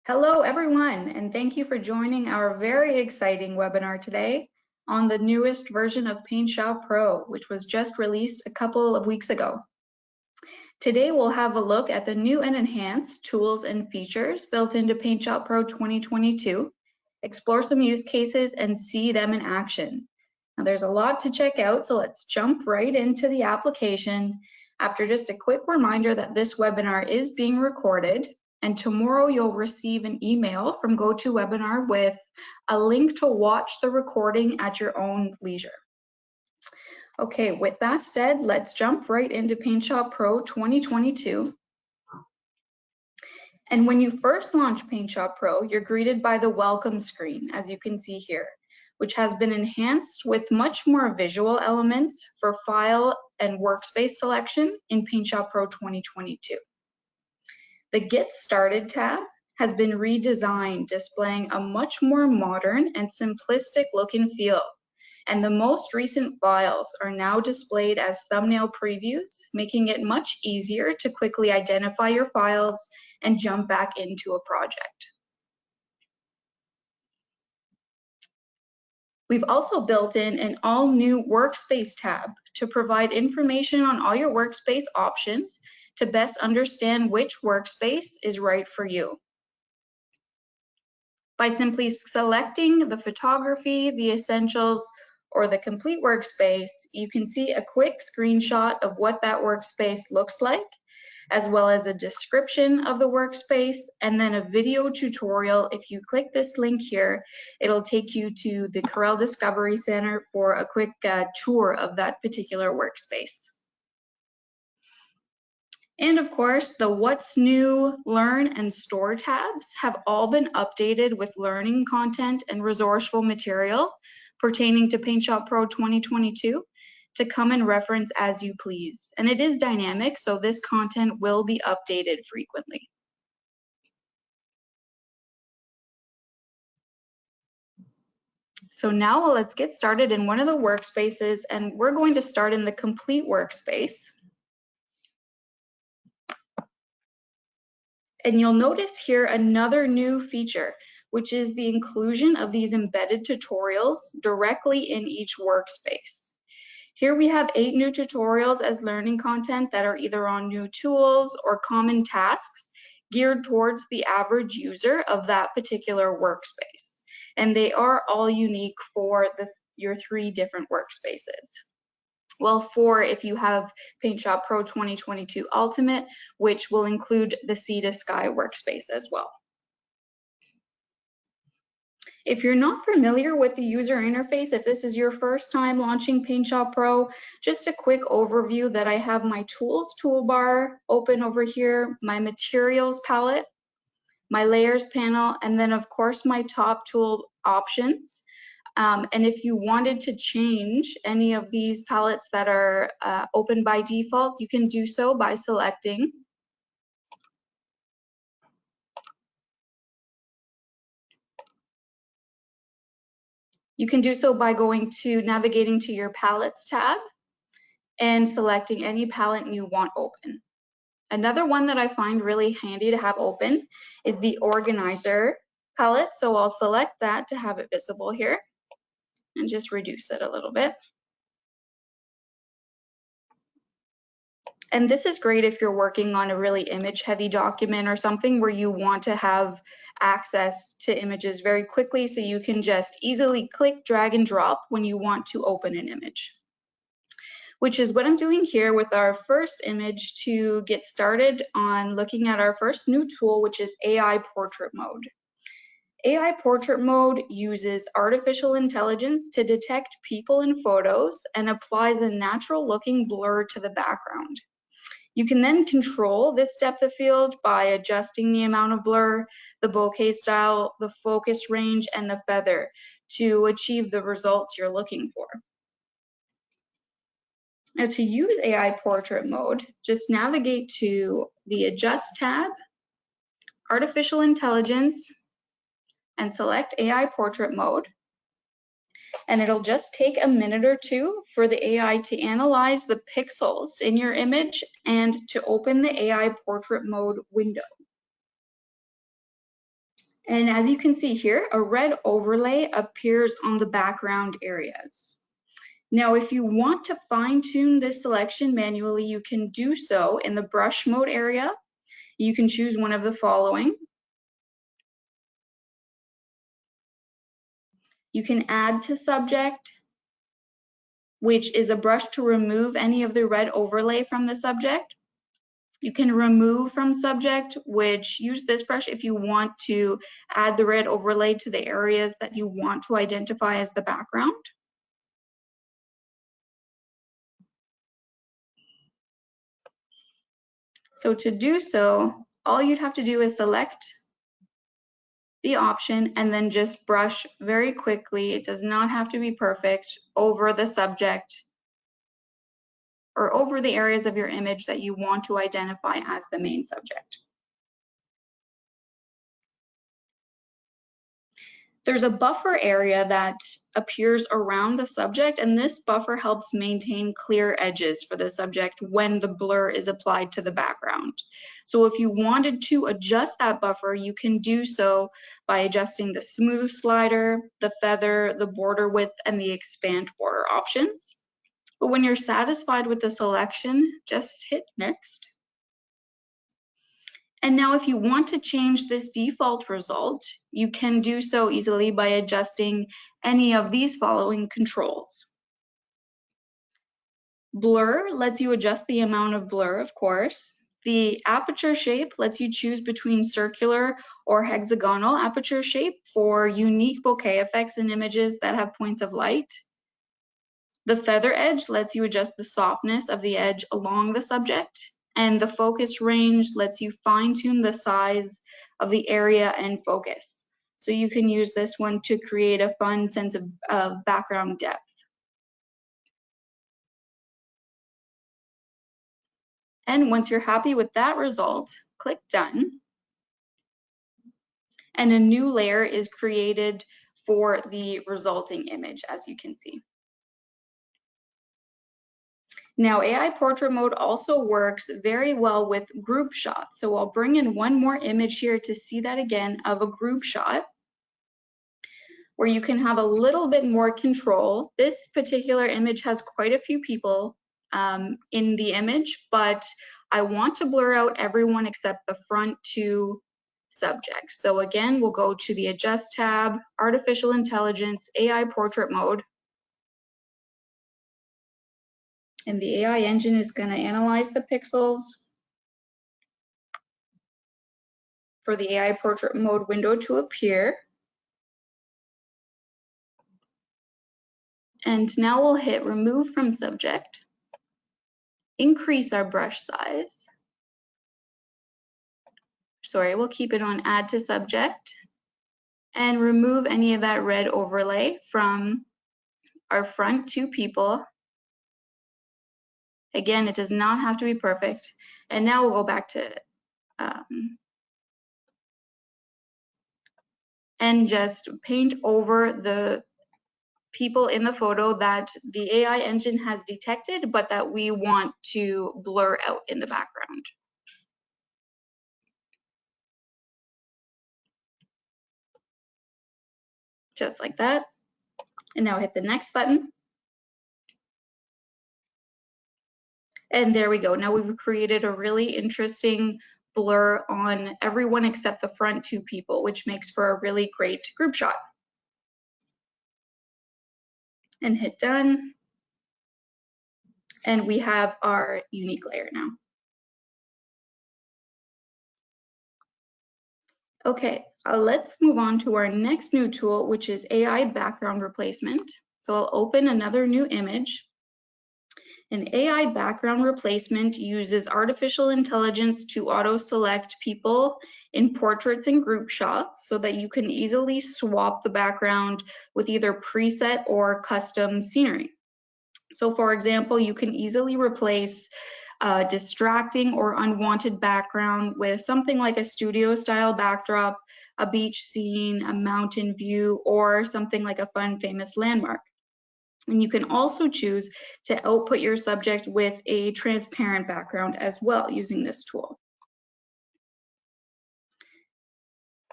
Hello, everyone, and thank you for joining our very exciting webinar today on the newest version of PaintShop Pro, which was just released a couple of weeks ago. Today, we'll have a look at the new and enhanced tools and features built into PaintShop Pro 2022, explore some use cases, and see them in action. Now, there's a lot to check out, so let's jump right into the application. After just a quick reminder that this webinar is being recorded, and tomorrow you'll receive an email from GoToWebinar with a link to watch the recording at your own leisure. Okay, with that said, let's jump right into PaintShop Pro 2022. And when you first launch PaintShop Pro, you're greeted by the welcome screen, as you can see here, which has been enhanced with much more visual elements for file and workspace selection in PaintShop Pro 2022. The Get Started tab has been redesigned, displaying a much more modern and simplistic look and feel. And the most recent files are now displayed as thumbnail previews, making it much easier to quickly identify your files and jump back into a project. We've also built in an all-new Workspace tab to provide information on all your workspace options to best understand which workspace is right for you. By simply selecting the photography, the essentials, or the complete workspace, you can see a quick screenshot of what that workspace looks like, as well as a description of the workspace, and then a video tutorial. If you click this link here, it'll take you to the Corel Discovery Center for a quick tour of that particular workspace. And of course, the What's New, Learn, and Store tabs have all been updated with learning content and resourceful material pertaining to PaintShop Pro 2022 to come and reference as you please. And it is dynamic, so this content will be updated frequently. So now let's get started in one of the workspaces, and we're going to start in the complete workspace. And you'll notice here another new feature, which is the inclusion of these embedded tutorials directly in each workspace. Here we have 8 new tutorials as learning content that are either on new tools or common tasks geared towards the average user of that particular workspace. And they are all unique for your 3 different workspaces. Well, 4 if you have PaintShop Pro 2022 Ultimate, which will include the Sea to Sky workspace as well. If you're not familiar with the user interface, if this is your first time launching PaintShop Pro, just a quick overview that I have my tools toolbar open over here, my materials palette, my layers panel, and then of course my top tool options. And if you wanted to change any of these palettes that are open by default, you can do so by selecting. You can do so by navigating to your palettes tab and selecting any palette you want open. Another one that I find really handy to have open is the organizer palette. So I'll select that to have it visible here and just reduce it a little bit. And this is great if you're working on a really image-heavy document or something where you want to have access to images very quickly, so you can just easily click, drag, and drop when you want to open an image. Which is what I'm doing here with our first image to get started on looking at our first new tool, which is AI Portrait Mode. AI Portrait Mode uses artificial intelligence to detect people in photos and applies a natural-looking blur to the background. You can then control this depth of field by adjusting the amount of blur, the bokeh style, the focus range, and the feather to achieve the results you're looking for. Now, to use AI Portrait Mode, just navigate to the Adjust tab, Artificial Intelligence, and select AI Portrait Mode. And it'll just take a minute or two for the AI to analyze the pixels in your image and to open the AI Portrait Mode window. And as you can see here, a red overlay appears on the background areas. Now, if you want to fine-tune this selection manually, you can do so in the brush mode area. You can choose one of the following. You can add to subject, which is a brush to remove any of the red overlay from the subject. You can remove from subject, which use this brush if you want to add the red overlay to the areas that you want to identify as the background. So to do so, all you'd have to do is select the option and then just brush very quickly. It does not have to be perfect over the subject or over the areas of your image that you want to identify as the main subject. There's a buffer area that appears around the subject, and this buffer helps maintain clear edges for the subject when the blur is applied to the background. So if you wanted to adjust that buffer, you can do so by adjusting the smooth slider, the feather, the border width, and the expand border options. But when you're satisfied with the selection, just hit next. And now if you want to change this default result, you can do so easily by adjusting any of these following controls. Blur lets you adjust the amount of blur, of course. The aperture shape lets you choose between circular or hexagonal aperture shape for unique bokeh effects in images that have points of light. The feather edge lets you adjust the softness of the edge along the subject. And the focus range lets you fine-tune the size of the area and focus. So you can use this one to create a fun sense of background depth. And once you're happy with that result, click Done. And a new layer is created for the resulting image, as you can see. Now, AI portrait mode also works very well with group shots. So I'll bring in one more image here to see that again of a group shot where you can have a little bit more control. This particular image has quite a few people in the image, but I want to blur out everyone except the front two subjects. So again, we'll go to the Adjust tab, Artificial Intelligence, AI portrait mode. And the AI engine is going to analyze the pixels for the AI portrait mode window to appear. And now we'll hit Remove from Subject, increase our brush size. Sorry, we'll keep it on Add to Subject, and remove any of that red overlay from our front two people. Again, it does not have to be perfect. And now we'll go back to and just paint over the people in the photo that the AI engine has detected, but that we want to blur out in the background. Just like that. And now hit the next button. And there we go. Now we've created a really interesting blur on everyone except the front two people, which makes for a really great group shot. And hit Done. And we have our unique layer now. Okay, let's move on to our next new tool, which is AI background replacement. So I'll open another new image. An AI background replacement uses artificial intelligence to auto-select people in portraits and group shots so that you can easily swap the background with either preset or custom scenery. So for example, you can easily replace a distracting or unwanted background with something like a studio style backdrop, a beach scene, a mountain view, or something like a fun, famous landmark. And you can also choose to output your subject with a transparent background as well using this tool.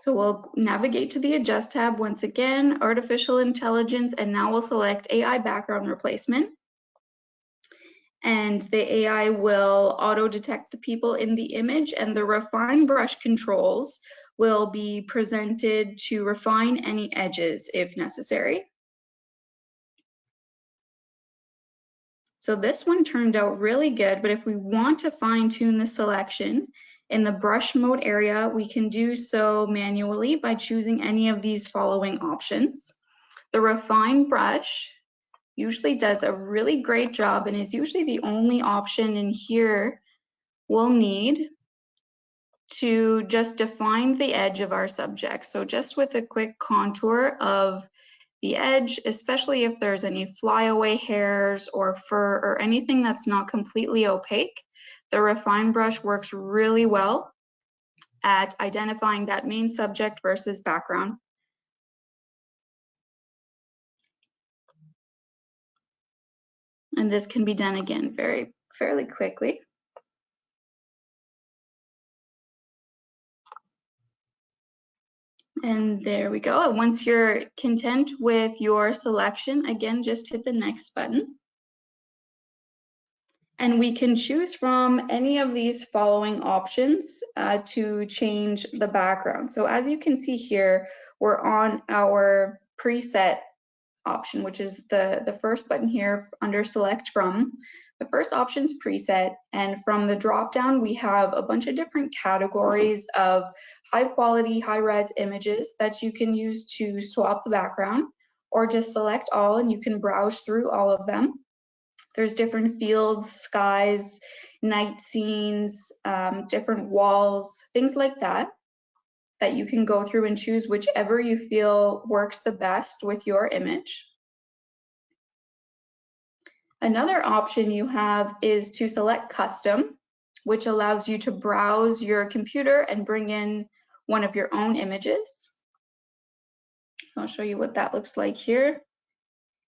So we'll navigate to the Adjust tab once again, Artificial Intelligence, and now we'll select AI Background Replacement. And the AI will auto-detect the people in the image, and the Refine Brush controls will be presented to refine any edges if necessary. So this one turned out really good, but if we want to fine-tune the selection in the brush mode area, we can do so manually by choosing any of these following options. The Refine Brush usually does a really great job and is usually the only option in here we'll need to just define the edge of our subject. So just with a quick contour of the edge, especially if there's any flyaway hairs or fur or anything that's not completely opaque, the Refine Brush works really well at identifying that main subject versus background. And this can be done again fairly quickly. And there we go. And once you're content with your selection, again, just hit the next button. And we can choose from any of these following options to change the background. So as you can see here, we're on our preset option, which is the first button here under Select From. The first option is preset, and from the drop down we have a bunch of different categories of high quality, high res images that you can use to swap the background, or just select all and you can browse through all of them. There's different fields, skies, night scenes, different walls, things like that you can go through and choose whichever you feel works the best with your image. Another option you have is to select Custom, which allows you to browse your computer and bring in one of your own images. I'll show you what that looks like here.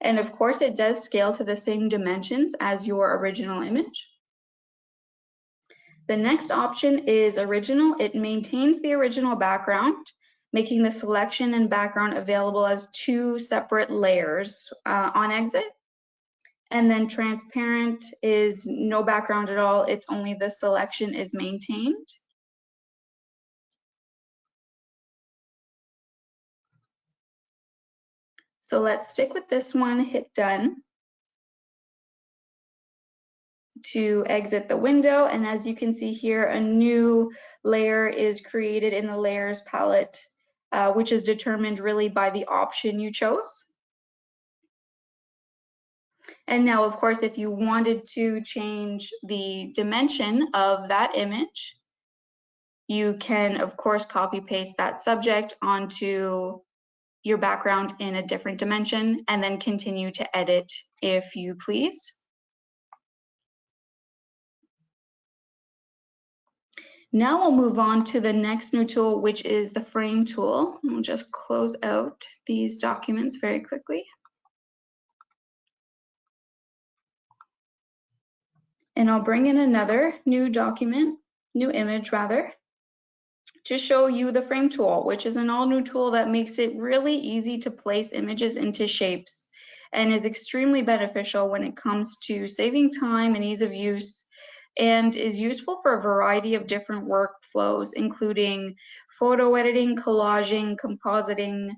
And of course, it does scale to the same dimensions as your original image. The next option is Original. It maintains the original background, making the selection and background available as two separate layers on exit. And then Transparent is no background at all. It's only the selection is maintained. So let's stick with this one, hit Done to exit the window. And as you can see here, a new layer is created in the Layers palette, which is determined really by the option you chose. And now, of course, if you wanted to change the dimension of that image, you can, of course, copy paste that subject onto your background in a different dimension and then continue to edit if you please. Now we'll move on to the next new tool, which is the Frame tool. We'll just close out these documents very quickly. And I'll bring in another new document, new image rather, to show you the Frame tool, which is an all new tool that makes it really easy to place images into shapes and is extremely beneficial when it comes to saving time and ease of use, and is useful for a variety of different workflows, including photo editing, collaging, compositing,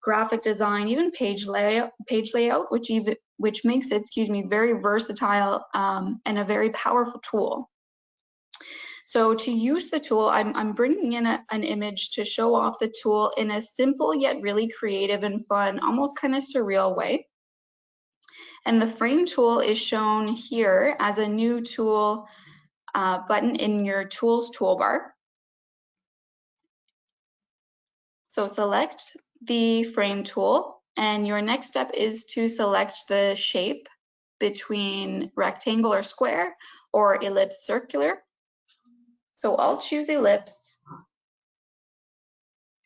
graphic design, even page layout, which makes it, very versatile and a very powerful tool. So to use the tool, I'm bringing in an image to show off the tool in a simple yet really creative and fun, almost kind of surreal way. And the Frame tool is shown here as a new tool button in your Tools toolbar. So select the Frame tool, and your next step is to select the shape between rectangle or square or ellipse circular. So I'll choose ellipse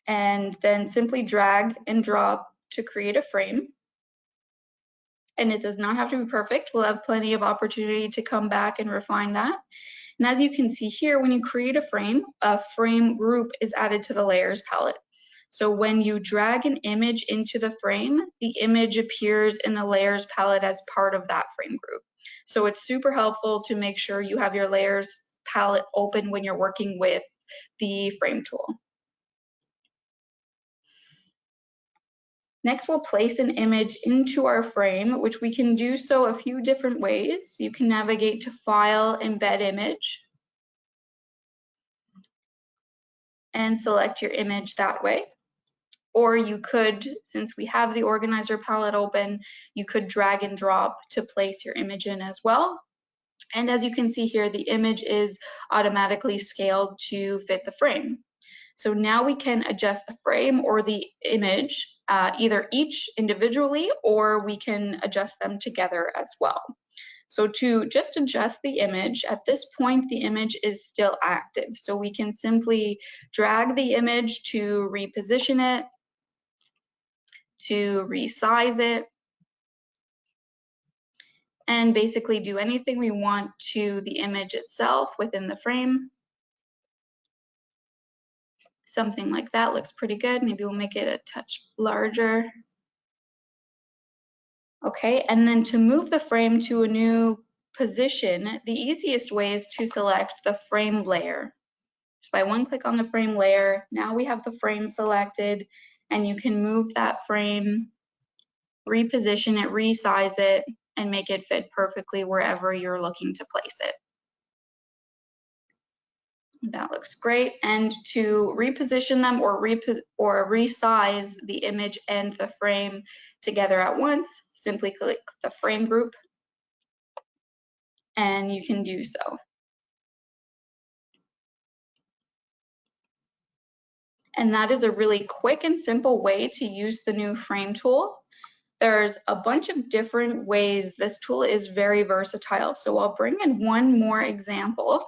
and then simply drag and drop to create a frame. And it does not have to be perfect. We'll have plenty of opportunity to come back and refine that. And as you can see here, when you create a frame group is added to the Layers palette. So when you drag an image into the frame, the image appears in the layers palette as part of that frame group. So it's super helpful to make sure you have your layers palette open when you're working with the frame tool. Next, we'll place an image into our frame, which we can do so a few different ways. You can navigate to File, Embed Image, and select your image that way. Or you could, since we have the organizer palette open, you could drag and drop to place your image in as well. And as you can see here, the image is automatically scaled to fit the frame. So now we can adjust the frame or the image, either each individually, or we can adjust them together as well. So to just adjust the image, at this point, the image is still active. So we can simply drag the image to reposition it, to resize it, and basically do anything we want to the image itself within the frame. Something like that looks pretty good. Maybe we'll make it a touch larger. Okay, and then to move the frame to a new position, the easiest way is to select the frame layer. Just by one click on the frame layer, now we have the frame selected, and you can move that frame, reposition it, resize it, and make it fit perfectly wherever you're looking to place it. That looks great. And to reposition them or resize the image and the frame together at once, simply click the frame group and you can do so. And that is a really quick and simple way to use the new frame tool. There's a bunch of different ways. This tool is very versatile. So I'll bring in one more example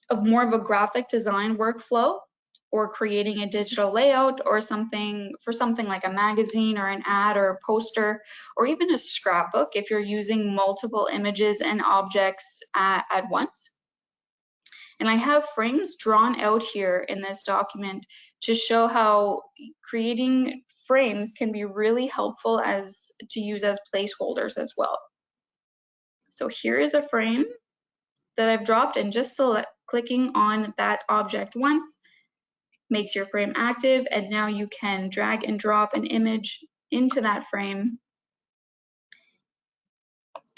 of more of a graphic design workflow, or creating a digital layout or something for something like a magazine or an ad or a poster, or even a scrapbook if you're using multiple images and objects at once. And I have frames drawn out here in this document to show how creating frames can be really helpful to use as placeholders as well. So here is a frame that I've dropped, and just clicking on that object once makes your frame active, and now you can drag and drop an image into that frame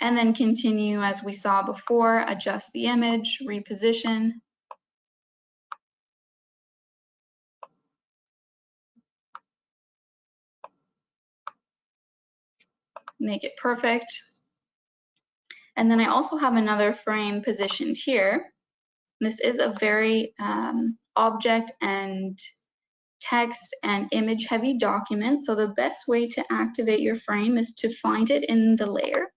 and then continue as we saw before, adjust the image, reposition, make it perfect. And then I also have another frame positioned here. This is a very object and text and image heavy document. So the best way to activate your frame is to find it in the layer.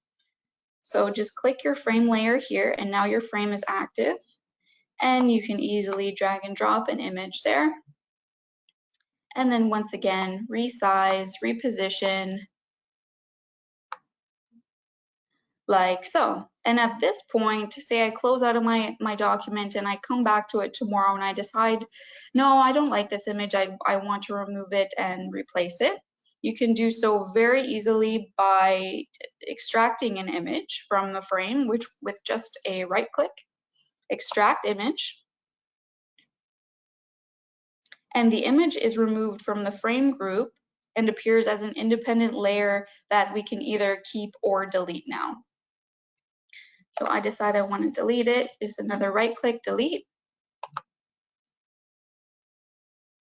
So just click your frame layer here, and now your frame is active. And you can easily drag and drop an image there. And then once again, resize, reposition, like so. And at this point, say I close out of my document and I come back to it tomorrow and I decide, no, I don't like this image, I want to remove it and replace it. You can do so very easily by extracting an image from the frame, which with just a right click, extract image. And the image is removed from the frame group and appears as an independent layer that we can either keep or delete now. So I decide I want to delete it. Just another right click, delete.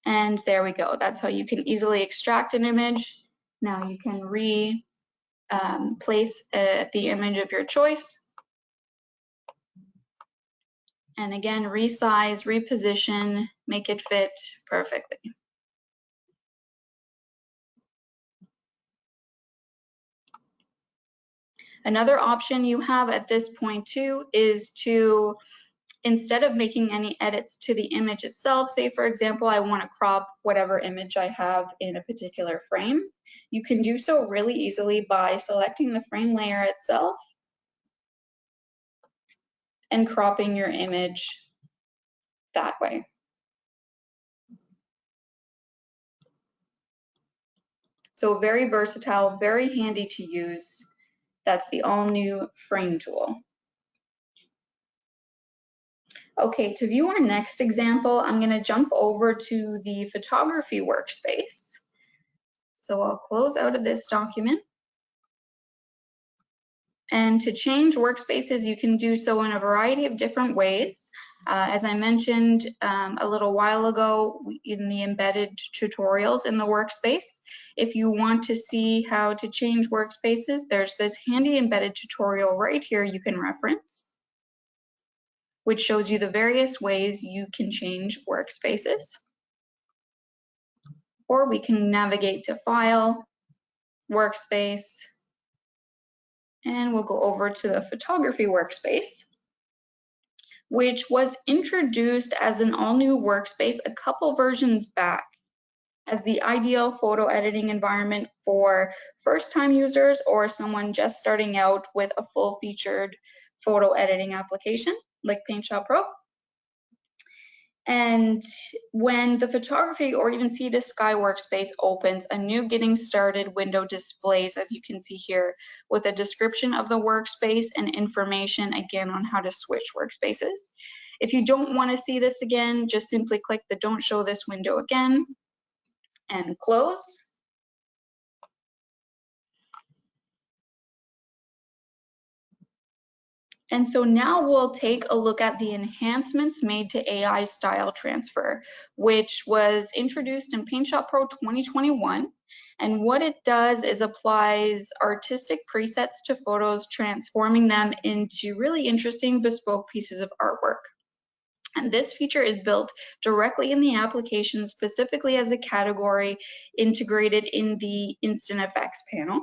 And there we go. That's how you can easily extract an image. Now you can place the image of your choice. And again, resize, reposition, make it fit perfectly. Another option you have at this point too is to, instead of making any edits to the image itself, say for example, I want to crop whatever image I have in a particular frame, you can do so really easily by selecting the frame layer itself and cropping your image that way. So very versatile, very handy to use. That's the all new frame tool. Okay, to view our next example, I'm going to jump over to the photography workspace. So I'll close out of this document. And to change workspaces, you can do so in a variety of different ways. As I mentioned a little while ago in the embedded tutorials in the workspace, if you want to see how to change workspaces, there's this handy embedded tutorial right here you can reference, which shows you the various ways you can change workspaces. Or we can navigate to File, Workspace, and we'll go over to the photography workspace, which was introduced as an all-new workspace a couple versions back as the ideal photo editing environment for first-time users or someone just starting out with a full-featured photo editing application like PaintShop Pro. And when the photography or even Sea to Sky workspace opens, a new getting started window displays, as you can see here, with a description of the workspace and information again on how to switch workspaces. If you don't want to see this again, just simply click the Don't Show This window again and close. And so now we'll take a look at the enhancements made to AI style transfer, which was introduced in PaintShop Pro 2021. And what it does is applies artistic presets to photos, transforming them into really interesting bespoke pieces of artwork. And this feature is built directly in the application, specifically as a category integrated in the Instant Effects panel.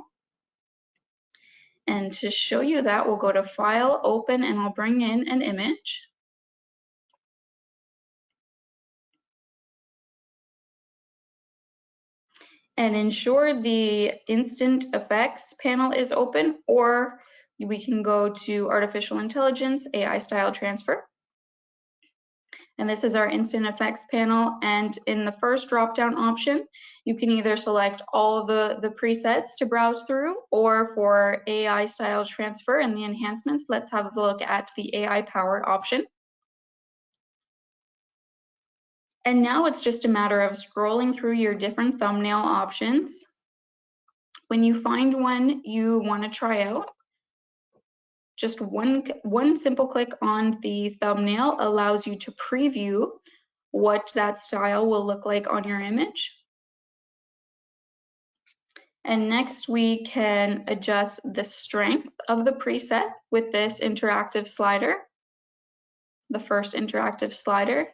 And to show you that, we'll go to File, Open, and I'll bring in an image. And ensure the Instant Effects panel is open, or we can go to Artificial Intelligence, AI Style Transfer. And this is our Instant Effects panel. And in the first drop-down option, you can either select all the presets to browse through, or for AI Style Transfer and the enhancements, let's have a look at the AI-powered option. And now it's just a matter of scrolling through your different thumbnail options. When you find one you want to try out, just one simple click on the thumbnail allows you to preview what that style will look like on your image. And next we can adjust the strength of the preset with this interactive slider, the first interactive slider.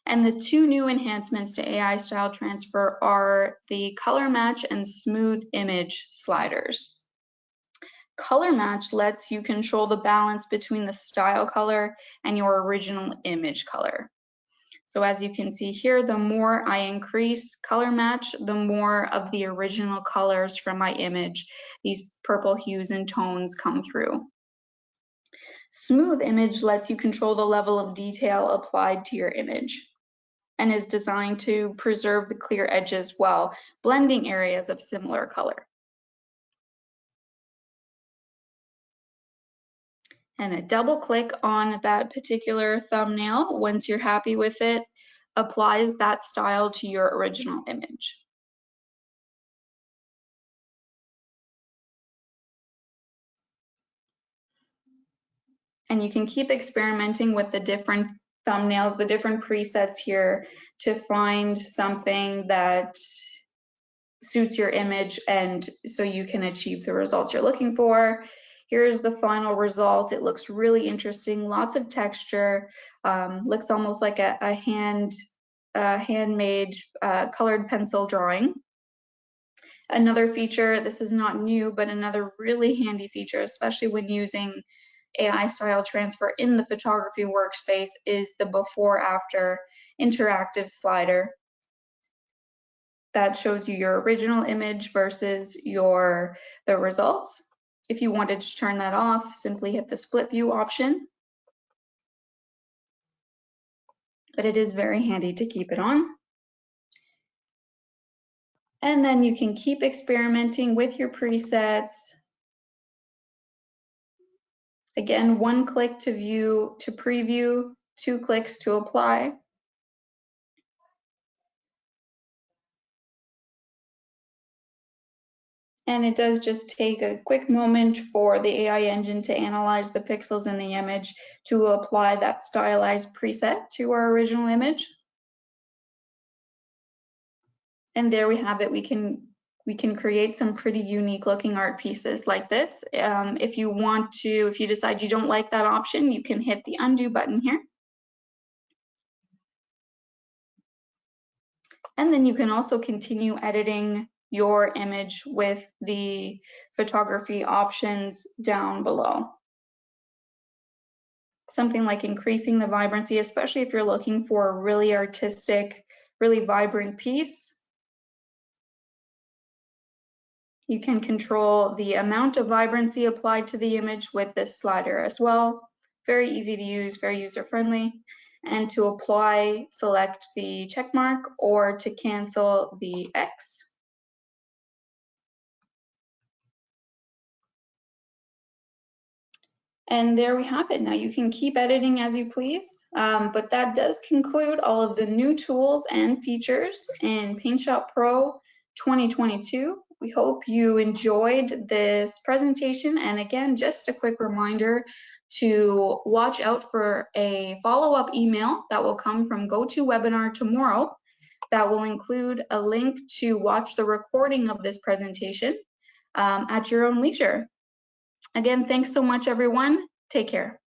And the two new enhancements to AI style transfer are the color match and smooth image sliders. Color match lets you control the balance between the style color and your original image color. So as you can see here, the more I increase color match, the more of the original colors from my image, these purple hues and tones, come through. Smooth image lets you control the level of detail applied to your image and is designed to preserve the clear edges while blending areas of similar color. And a double click on that particular thumbnail, once you're happy with it, applies that style to your original image. And you can keep experimenting with the different thumbnails, the different presets here to find something that suits your image and so you can achieve the results you're looking for. Here's the final result. It looks really interesting, lots of texture, looks almost like a handmade colored pencil drawing. Another feature, this is not new, but another really handy feature, especially when using AI style transfer in the photography workspace, is the before-after interactive slider that shows you your original image versus the results. If you wanted to turn that off, simply hit the split view option. But it is very handy to keep it on. And then you can keep experimenting with your presets. Again, 1 click to view, to preview, 2 clicks to apply. And it does just take a quick moment for the AI engine to analyze the pixels in the image to apply that stylized preset to our original image. And there we have it. We can create some pretty unique looking art pieces like this. If you decide you don't like that option, you can hit the undo button here. And then you can also continue editing your image with the photography options down below. Something like increasing the vibrancy, especially if you're looking for a really artistic, really vibrant piece. You can control the amount of vibrancy applied to the image with this slider as well. Very easy to use, very user-friendly. And to apply, select the check mark, or to cancel the X. And there we have it. Now you can keep editing as you please, but that does conclude all of the new tools and features in PaintShop Pro 2022. We hope you enjoyed this presentation. And again, just a quick reminder to watch out for a follow-up email that will come from GoToWebinar tomorrow that will include a link to watch the recording of this presentation at your own leisure. Again, thanks so much, everyone. Take care.